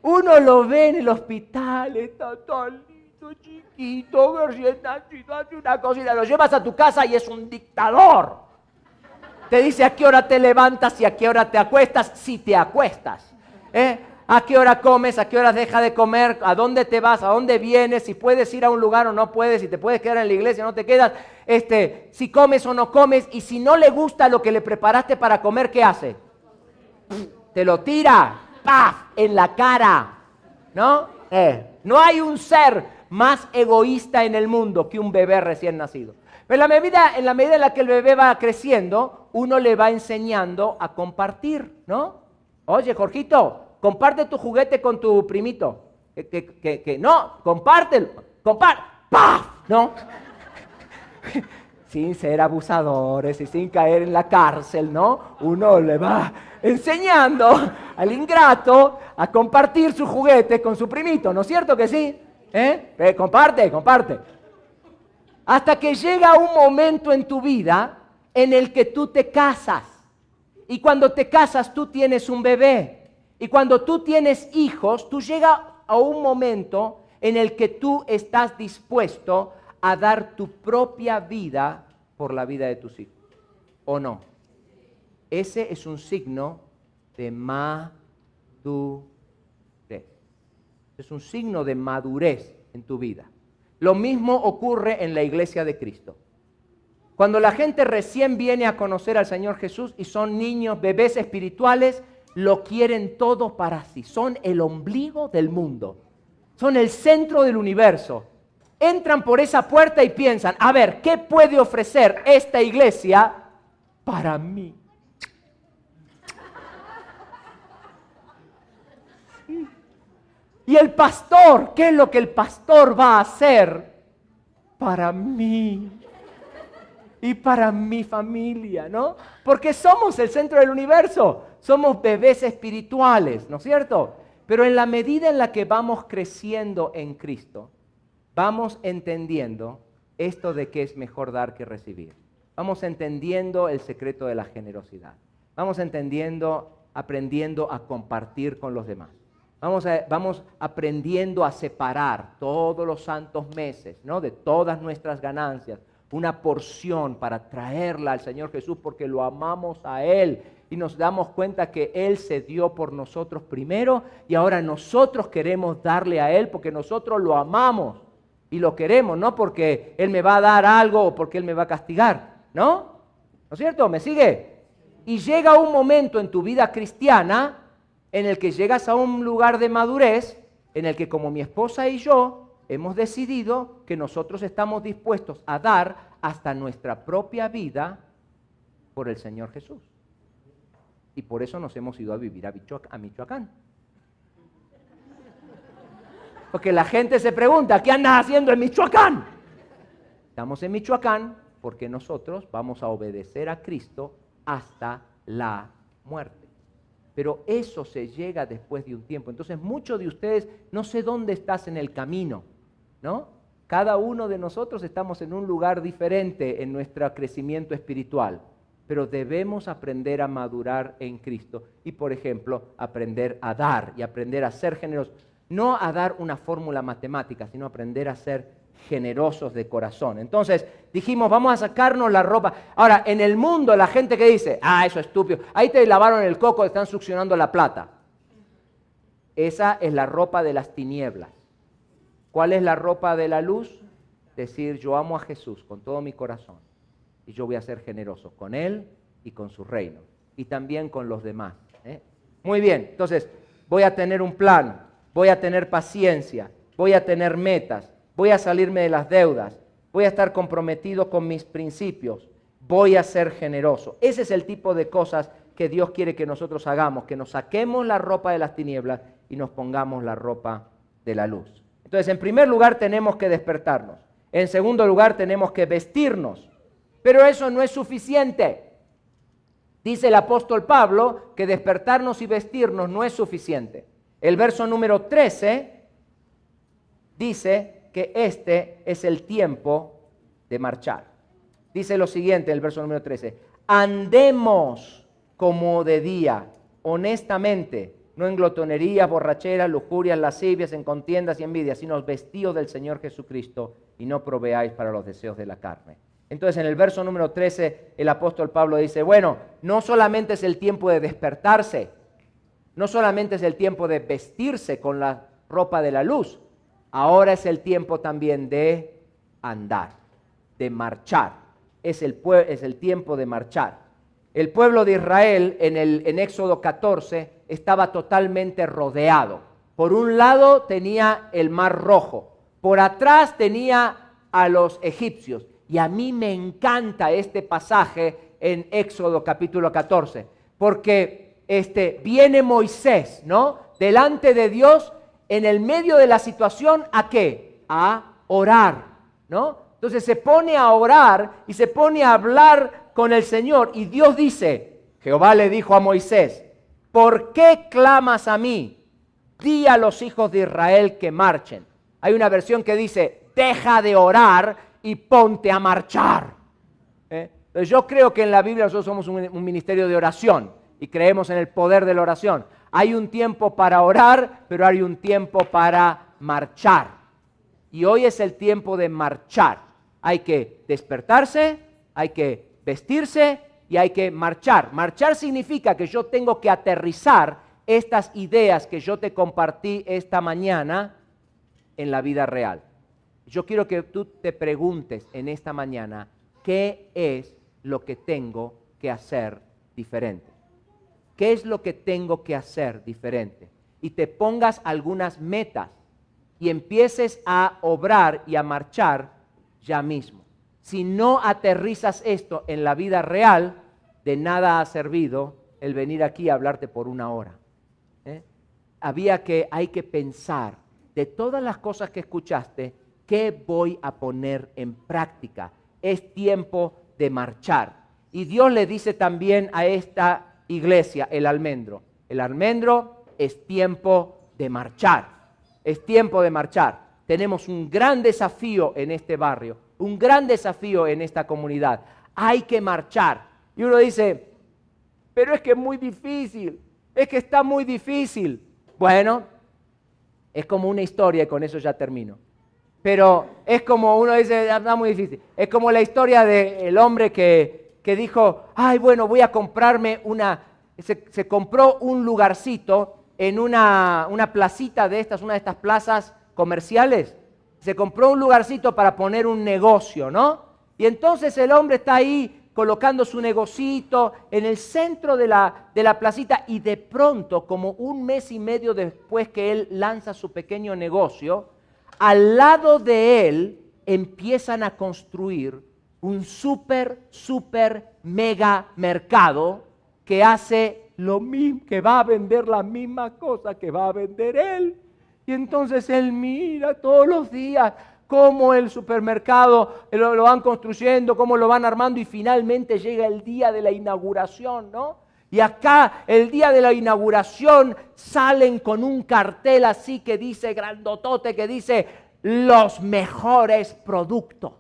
Uno lo ve en el hospital, está tan lindo, chiquito, recién nacido, hace una cosita, lo llevas a tu casa y es un dictador. Te dice a qué hora te levantas y a qué hora te acuestas, si te acuestas. A qué hora comes, a qué hora dejas de comer, a dónde te vas, a dónde vienes, si puedes ir a un lugar o no puedes, si te puedes quedar en la iglesia o no te quedas, si comes o no comes, y si no le gusta lo que le preparaste para comer, ¿qué hace? Te lo tira, ¡paf!, en la cara, ¿no? No hay un ser más egoísta en el mundo que un bebé recién nacido. Pero en la medida en la que el bebé va creciendo, uno le va enseñando a compartir, ¿no? Oye, Jorgito, comparte tu juguete con tu primito. No, compártelo. ¡Paf! ¿No? Sin ser abusadores y sin caer en la cárcel, ¿no? Uno le va enseñando al ingrato a compartir su juguete con su primito, ¿no es cierto que sí? Comparte. Hasta que llega un momento en tu vida en el que tú te casas. Y cuando te casas tú tienes un bebé. Y cuando tú tienes hijos, tú llegas a un momento en el que tú estás dispuesto a dar tu propia vida por la vida de tus hijos. ¿O no? Ese es un signo de madurez. Es un signo de madurez en tu vida. Lo mismo ocurre en la iglesia de Cristo. Cuando la gente recién viene a conocer al Señor Jesús y son niños, bebés espirituales, lo quieren todo para sí. Son el ombligo del mundo. Son el centro del universo. Entran por esa puerta y piensan, a ver, ¿qué puede ofrecer esta iglesia para mí? Y el pastor, ¿qué es lo que el pastor va a hacer para mí y para mi familia, ¿no? Porque somos el centro del universo, somos bebés espirituales, ¿no es cierto? Pero en la medida en la que vamos creciendo en Cristo, vamos entendiendo esto de que es mejor dar que recibir. Vamos entendiendo el secreto de la generosidad. Vamos aprendiendo a compartir con los demás. Vamos aprendiendo a separar todos los santos meses, ¿no? De todas nuestras ganancias, una porción para traerla al Señor Jesús porque lo amamos a Él y nos damos cuenta que Él se dio por nosotros primero y ahora nosotros queremos darle a Él porque nosotros lo amamos y lo queremos, no porque Él me va a dar algo o porque Él me va a castigar, ¿no? ¿No es cierto? ¿Me sigue? Y llega un momento en tu vida cristiana en el que llegas a un lugar de madurez, en el que como mi esposa y yo hemos decidido que nosotros estamos dispuestos a dar hasta nuestra propia vida por el Señor Jesús. Y por eso nos hemos ido a vivir a Michoacán. Porque la gente se pregunta, ¿qué andas haciendo en Michoacán? Estamos en Michoacán porque nosotros vamos a obedecer a Cristo hasta la muerte. Pero eso se llega después de un tiempo. Entonces muchos de ustedes, no sé dónde estás en el camino, ¿no? Cada uno de nosotros estamos en un lugar diferente en nuestro crecimiento espiritual, pero debemos aprender a madurar en Cristo y, por ejemplo, aprender a dar y aprender a ser generosos. No a dar una fórmula matemática, sino aprender a ser generosos de corazón. Entonces dijimos, vamos a sacarnos la ropa. Ahora, en el mundo la gente que dice, eso es estúpido, ahí te lavaron el coco, están succionando la plata. Esa es la ropa de las tinieblas. ¿Cuál es la ropa de la luz? Decir, yo amo a Jesús con todo mi corazón y yo voy a ser generoso con Él y con su reino y también con los demás. Muy bien, entonces voy a tener un plan, voy a tener paciencia, voy a tener metas, voy a salirme de las deudas, voy a estar comprometido con mis principios, voy a ser generoso. Ese es el tipo de cosas que Dios quiere que nosotros hagamos, que nos saquemos la ropa de las tinieblas y nos pongamos la ropa de la luz. Entonces, en primer lugar tenemos que despertarnos. En segundo lugar tenemos que vestirnos. Pero eso no es suficiente. Dice el apóstol Pablo que despertarnos y vestirnos no es suficiente. El verso número 13 dice que este es el tiempo de marchar. Dice lo siguiente, el verso número 13. Andemos como de día, honestamente, no en glotonerías, borracheras, lujurias, lascivias, en contiendas y envidias, sino vestidos del Señor Jesucristo y no proveáis para los deseos de la carne. Entonces en el verso número 13 el apóstol Pablo dice, bueno, no solamente es el tiempo de despertarse, no solamente es el tiempo de vestirse con la ropa de la luz, ahora es el tiempo también de andar, de marchar. Es el tiempo de marchar. El pueblo de Israel en Éxodo 14 estaba totalmente rodeado. Por un lado tenía el Mar Rojo, por atrás tenía a los egipcios. Y a mí me encanta este pasaje en Éxodo capítulo 14, porque viene Moisés, ¿no? Delante de Dios, en el medio de la situación, ¿a qué? A orar, ¿no? Entonces se pone a orar y se pone a hablar con el Señor y Dios dice, Jehová le dijo a Moisés, ¿por qué clamas a mí? Di a los hijos de Israel que marchen. Hay una versión que dice, deja de orar y ponte a marchar. Entonces yo creo que en la Biblia nosotros somos un ministerio de oración y creemos en el poder de la oración. Hay un tiempo para orar, pero hay un tiempo para marchar. Y hoy es el tiempo de marchar. Hay que despertarse, hay que vestirse y hay que marchar. Marchar significa que yo tengo que aterrizar estas ideas que yo te compartí esta mañana en la vida real. Yo quiero que tú te preguntes en esta mañana, ¿qué es lo que tengo que hacer diferente? ¿Qué es lo que tengo que hacer diferente? Y te pongas algunas metas y empieces a obrar y a marchar ya mismo. Si no aterrizas esto en la vida real, de nada ha servido el venir aquí a hablarte por una hora. Hay que pensar de todas las cosas que escuchaste, ¿qué voy a poner en práctica? Es tiempo de marchar. Y Dios le dice también a esta iglesia, el almendro es tiempo de marchar. Es tiempo de marchar. Tenemos un gran desafío en este barrio, un gran desafío en esta comunidad. Hay que marchar. Y uno dice, pero es que es muy difícil, es que está muy difícil. Bueno, es como una historia y con eso ya termino. Pero es como uno dice, está muy difícil. Es como la historia del hombre que dijo, ay, bueno, voy a comprarme se compró un lugarcito en una placita de estas, una de estas plazas comerciales. Se compró un lugarcito para poner un negocio, ¿no? Y entonces el hombre está ahí colocando su negocito en el centro de la placita y de pronto, como un mes y medio después que él lanza su pequeño negocio, al lado de él empiezan a construir un super mega mercado que hace lo mismo, que va a vender la misma cosa que va a vender él. Y entonces él mira todos los días cómo el supermercado lo van construyendo, cómo lo van armando y finalmente llega el día de la inauguración, ¿no? Y acá, el día de la inauguración, salen con un cartel así que dice, grandotote, que dice, los mejores productos.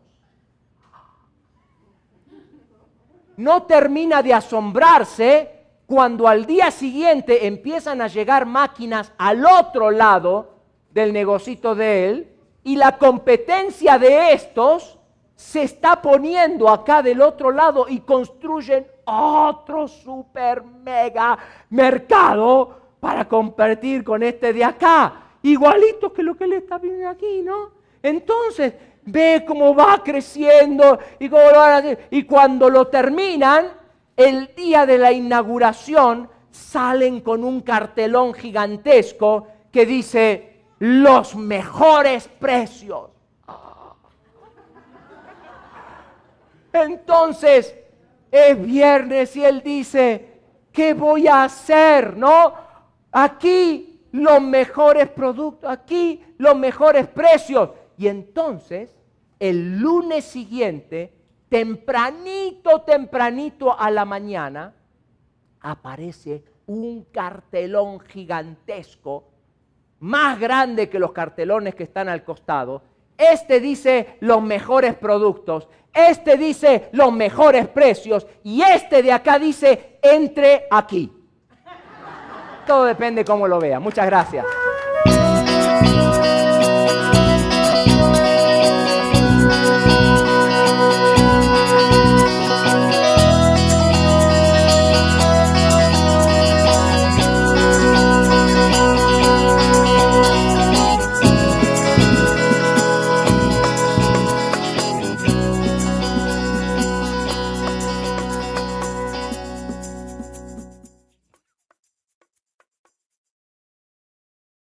No termina de asombrarse cuando al día siguiente empiezan a llegar máquinas al otro lado del negocito de él y la competencia de estos se está poniendo acá del otro lado y construyen otro super mega mercado para competir con este de acá, igualito que lo que le está viendo aquí, ¿no? Entonces ve cómo va creciendo y cómo lo van a hacer. Y cuando lo terminan, el día de la inauguración salen con un cartelón gigantesco que dice los mejores precios. Entonces es viernes y él dice, ¿qué voy a hacer? ¿No? Aquí los mejores productos, aquí los mejores precios. Y entonces el lunes siguiente, tempranito a la mañana, aparece un cartelón gigantesco, más grande que los cartelones que están al costado. Este dice los mejores productos, este dice los mejores precios y este de acá dice entre aquí. Todo depende cómo lo vea. Muchas gracias.